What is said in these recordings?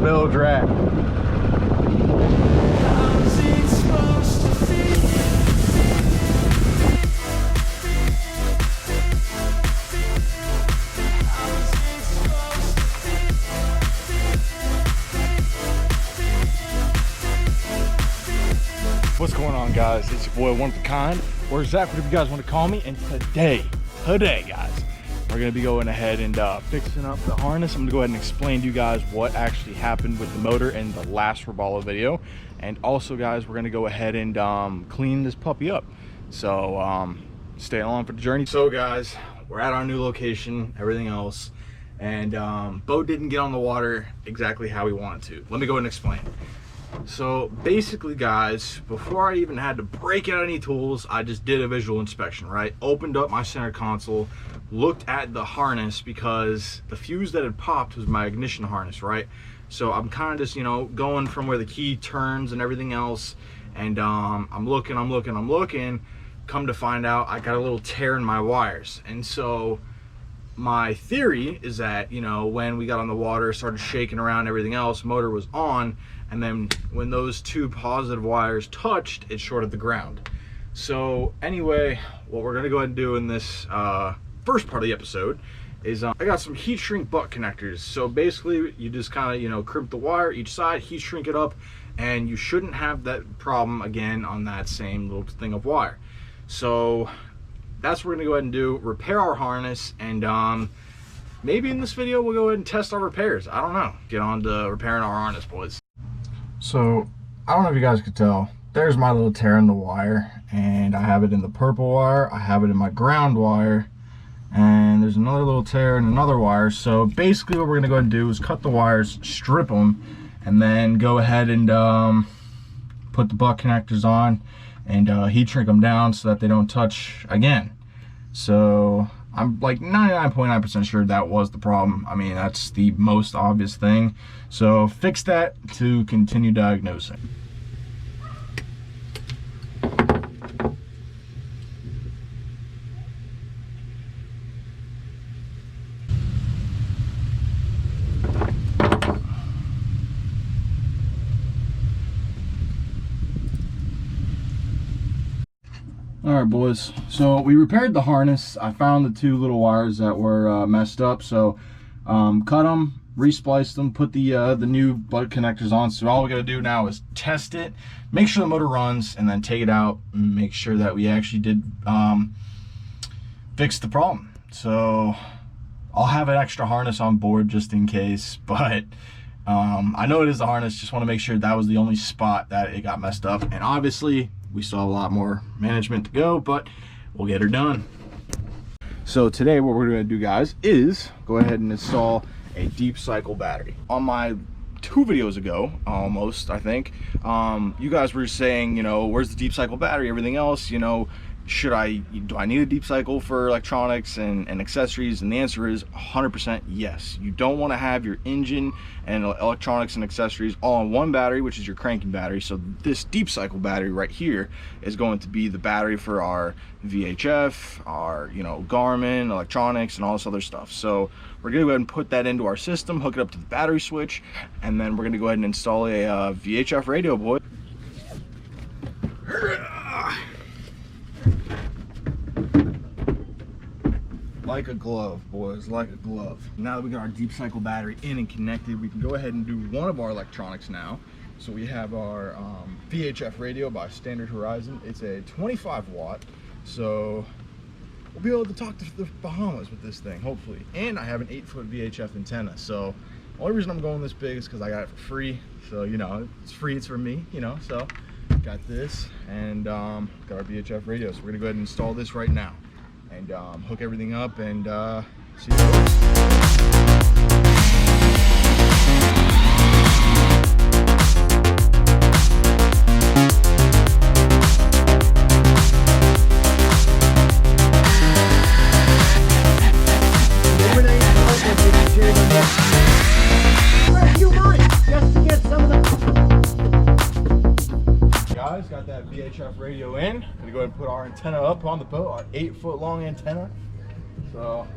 middle drag. What's going on, guys? It's your boy One of a Kind, or Zach, whatever you guys want to call me. And today guys, we're gonna be going ahead and fixing up the harness. I'm gonna go ahead and explain to you guys what actually happened with the motor in the last Robalo video. And also, guys, we're gonna go ahead and clean this puppy up. So stay along for the journey. So guys, we're at our new location, everything else, and boat didn't get on the water exactly how we wanted to. Let me go ahead and explain. So basically, guys, before I even had to break out any tools, I just did a visual inspection, right? Opened up my center console, looked at the harness, because the fuse that had popped was my ignition harness, right? So I'm kind of just, you know, going from where the key turns and everything else, and I'm looking. Come to find out, I got a little tear in my wires. And so my theory is that, you know, when we got on the water, started shaking around, everything else, motor was on, and then when those two positive wires touched, it shorted the ground. So anyway, what we're gonna go ahead and do in this first part of the episode is I got some heat shrink butt connectors. So basically, you just kind of, you know, crimp the wire each side, heat shrink it up, and you shouldn't have that problem again on that same little thing of wire. So that's what we're gonna go ahead and do, repair our harness, and maybe in this video we'll go ahead and test our repairs. I don't know, get on to repairing our harness, boys. So I don't know if you guys could tell, there's my little tear in the wire, and I have it in the purple wire, I have it in my ground wire, and there's another little tear in another wire. So basically what we're gonna go ahead and do is cut the wires, strip them, and then go ahead and put the butt connectors on and heat shrink them down so that they don't touch again. So I'm like 99.9% sure that was the problem. I mean, that's the most obvious thing. So fix that to continue diagnosing. All right, boys, so we repaired the harness. I found the two little wires that were messed up, so cut them, respliced them, put the new butt connectors on. So all we gotta do now is test it, make sure the motor runs, and then take it out and make sure that we actually did fix the problem. So I'll have an extra harness on board just in case, but I know it is the harness, just want to make sure that was the only spot that it got messed up. And obviously we still have a lot more management to go, but we'll get her done. So today what we're going to do, guys, is go ahead and install a deep cycle battery. On my 2 videos ago, almost, I think, you guys were saying, you know, where's the deep cycle battery, everything else, you know, do I need a deep cycle for electronics and accessories? And the answer is 100% yes. You don't want to have your engine and electronics and accessories all on one battery, which is your cranking battery. So this deep cycle battery right here is going to be the battery for our VHF, our, you know, Garmin, electronics, and all this other stuff. So we're gonna go ahead and put that into our system, hook it up to the battery switch, and then we're gonna go ahead and install a VHF radio, boy. Like a glove, boys, like a glove. Now that we got our deep cycle battery in and connected, we can go ahead and do one of our electronics now. So we have our VHF radio by Standard Horizon. It's a 25 watt, so we'll be able to talk to the Bahamas with this thing, hopefully. And I have an 8-foot VHF antenna, so the only reason I'm going this big is because I got it for free. So, you know, it's free, it's for me, you know, so got this, and got our VHF radio. So we're gonna go ahead and install this right now and hook everything up and see how it works. Guys, got that VHF radio in. Gonna go ahead and put our antenna up on the boat, our 8-foot long antenna. So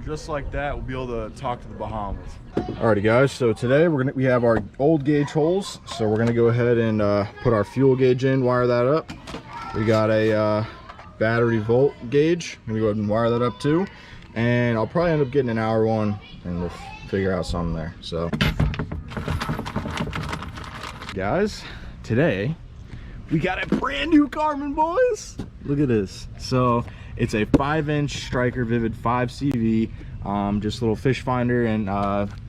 just like that, we'll be able to talk to the Bahamas. Alrighty guys, so today we have our old gauge holes. So we're gonna go ahead and put our fuel gauge in, wire that up. We got a battery volt gauge. I'm gonna go ahead and wire that up too. And I'll probably end up getting an hour one and we'll figure out something there. So guys, today we got a brand new Garmin, boys. Look at this. So it's a 5-inch Striker Vivid 5CV, just a little fish finder and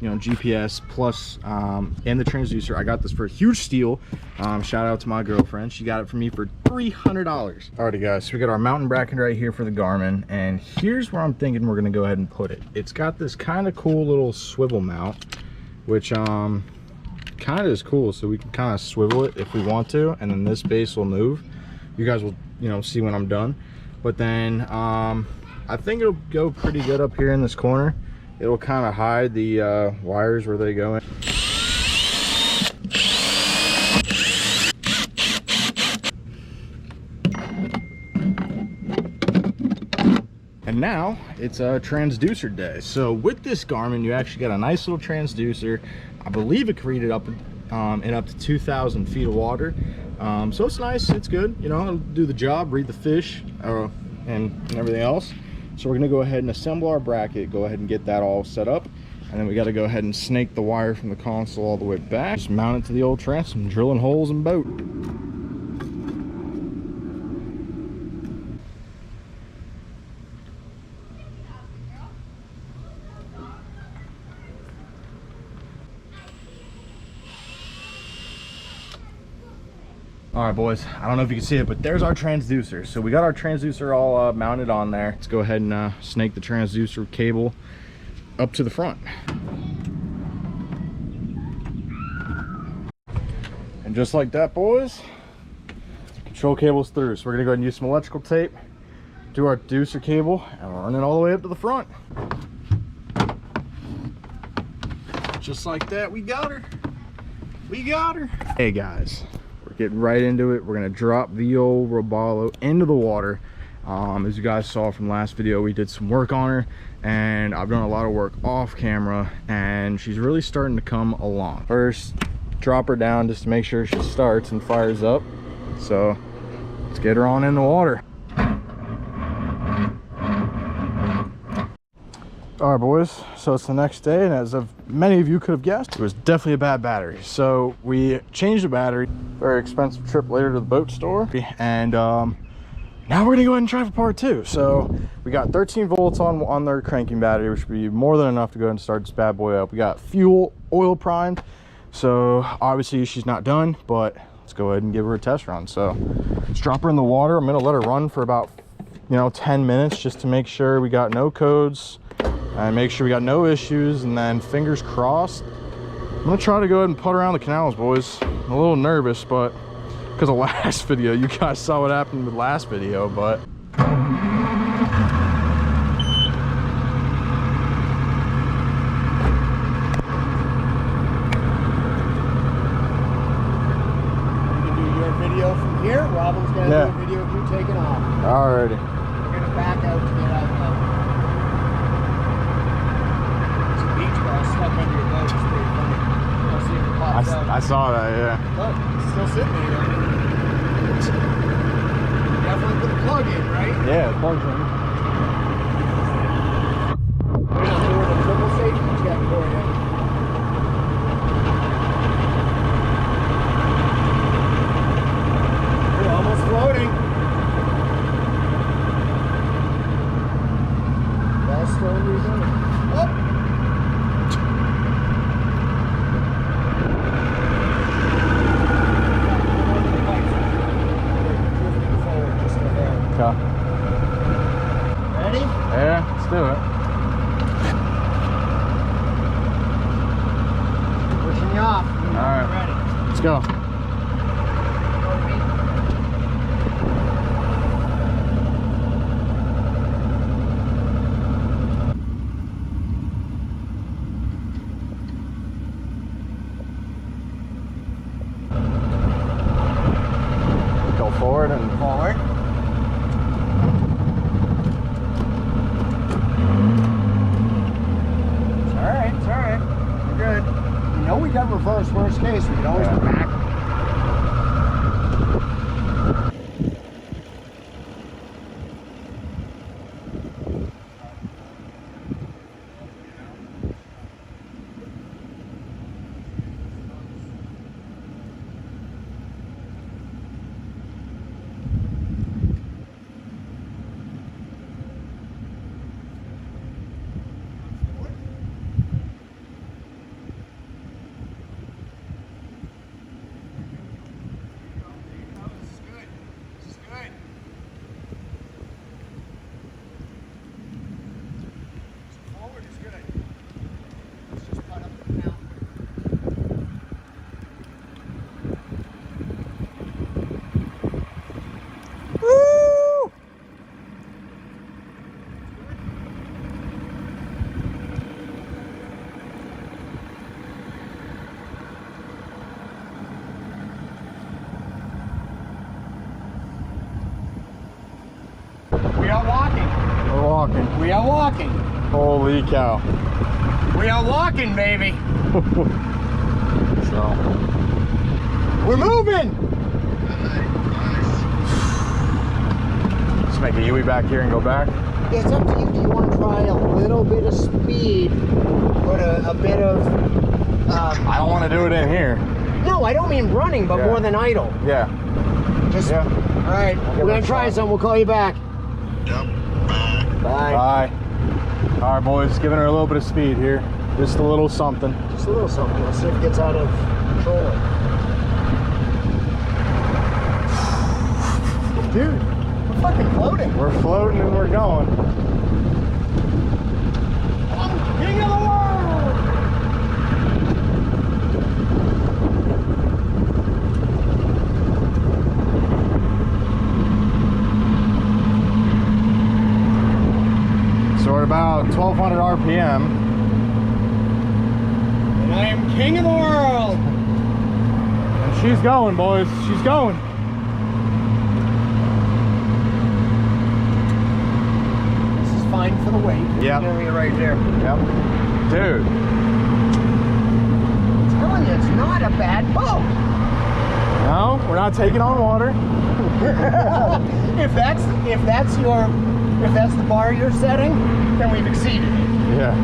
you know, GPS plus and the transducer. I got this for a huge steal. Shout out to my girlfriend. She got it for me for $300. Alrighty guys, so we got our mountain bracket right here for the Garmin, and here's where I'm thinking we're gonna go ahead and put it. It's got this kind of cool little swivel mount, which kind of is cool, so we can kind of swivel it if we want to, and then this base will move. You guys will, you know, see when I'm done. But then I think it'll go pretty good up here in this corner. It'll kind of hide the wires where they go in. And now it's a transducer day. So with this Garmin, you actually got a nice little transducer. I believe it can read it up in up to 2,000 feet of water. So it's nice, it's good, you know, it'll do the job, read the fish and everything else. So we're gonna go ahead and assemble our bracket, go ahead and get that all set up. And then we gotta go ahead and snake the wire from the console all the way back. Just mount it to the old trans and drilling holes in boat. All right, boys, I don't know if you can see it, but there's our transducer. So we got our transducer all mounted on there. Let's go ahead and snake the transducer cable up to the front. And just like that, boys, control cable's through. So we're gonna go ahead and use some electrical tape, do our deucer cable, and run it all the way up to the front. Just like that, we got her. We got her. Hey guys, get right into it. We're gonna drop the old Robalo into the water. As you guys saw from last video, we did some work on her, and I've done a lot of work off camera, and she's really starting to come along. First, drop her down just to make sure she starts and fires up. So let's get her on in the water. All right, boys, so it's the next day, and as of many of you could have guessed, it was definitely a bad battery. So we changed the battery. Very expensive trip later to the boat store, and now we're gonna go ahead and try for part two. So we got 13 volts on their cranking battery, which would be more than enough to go ahead and start this bad boy up. We got fuel, oil primed, so obviously she's not done, but let's go ahead and give her a test run. So let's drop her in the water. I'm gonna let her run for about, you know, 10 minutes just to make sure we got no codes and make sure we got no issues, and then fingers crossed. I'm gonna try to go ahead and putt around the canals, boys. I'm a little nervous, but because of last video, you guys saw what happened with last video, but video from here. Robin's gonna do a video of you taking off. Alrighty. We're gonna back out to get out of There's a beach ball stuck under your boat. It's pretty funny. You'll see if it pops out. I saw that, yeah. Look, it's still sitting there. Definitely put the plug in, right? Yeah, the plug's in. There's a triple safety check for you. Almost floating. Ball still moving. Oh! Okay. Ready? Yeah, let's do it. Pushing you off. All right. Ready. Let's go. Forward and forward. worst case, we could always be back. We are walking. We're walking. We are walking. Holy cow. We are walking, baby. So. We're moving. Just make a U-turn back here and go back. It's up to you. Do you want to try a little bit of speed, but a bit of... I don't want to do it in here. No, I don't mean running, but more than idle. Yeah. Just, yeah. All right, we're going to try something. We'll call you back. Yep. Bye. Bye. All right, boys, giving her a little bit of speed here. Just a little something. Just a little something. Let's see if it gets out of control. Dude, we're fucking floating. We're floating and we're going. I'm king of the world! So we're about 1,200 RPM. And I am king of the world! And she's going, boys. She's going. This is fine for the weight. Yep. Right there. Yep. Dude. I'm telling you, it's not a bad boat. No, we're not taking on water. If that's the bar you're setting, then we've exceeded it. Yeah.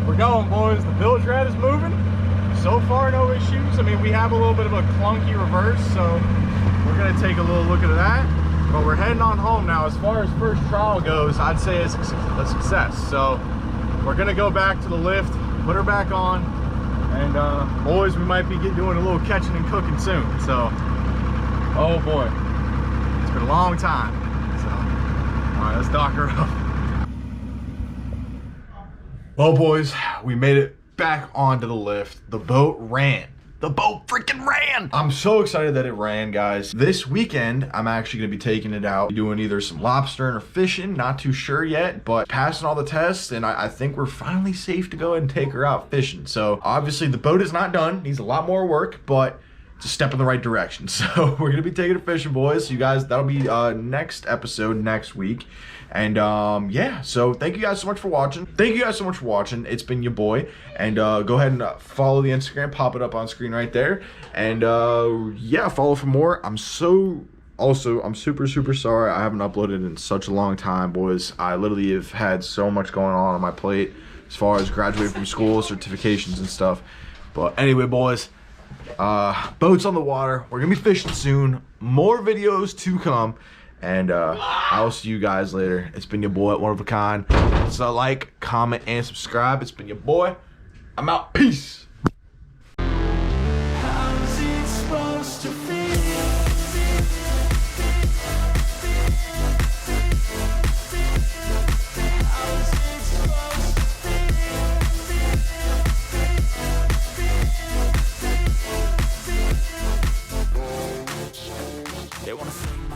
We're going, boys. The bilge rat is moving. So far, no issues. I mean, we have a little bit of a clunky reverse, so we're gonna take a little look at that. But we're heading on home now. As far as first trial goes, I'd say it's a success. So we're gonna go back to the lift, put her back on, and boys, we might be doing a little catching and cooking soon. So, oh boy, it's been a long time. So, all right, let's dock her up. Well, boys, we made it back onto the lift. The boat ran. The boat freaking ran! I'm so excited that it ran, guys. This weekend, I'm actually gonna be taking it out, doing either some lobstering or fishing, not too sure yet, but passing all the tests, and I think we're finally safe to go ahead and take her out fishing. So obviously the boat is not done, needs a lot more work, but it's a step in the right direction. So we're gonna be taking her fishing, boys. So you guys, that'll be next episode next week. And yeah, so thank you guys so much for watching. It's been your boy. And go ahead and follow the Instagram, pop it up on screen right there. And yeah, follow for more. I'm super sorry I haven't uploaded in such a long time, boys. I literally have had so much going on my plate as far as graduating from school, certifications and stuff. But anyway, boys, boats on the water. We're gonna be fishing soon. More videos to come. And I'll see you guys later. It's been your boy, One of a Kind. So like, comment, and subscribe. It's been your boy. I'm out. Peace. How's it supposed to feel? How's it supposed to feel? They wanna sing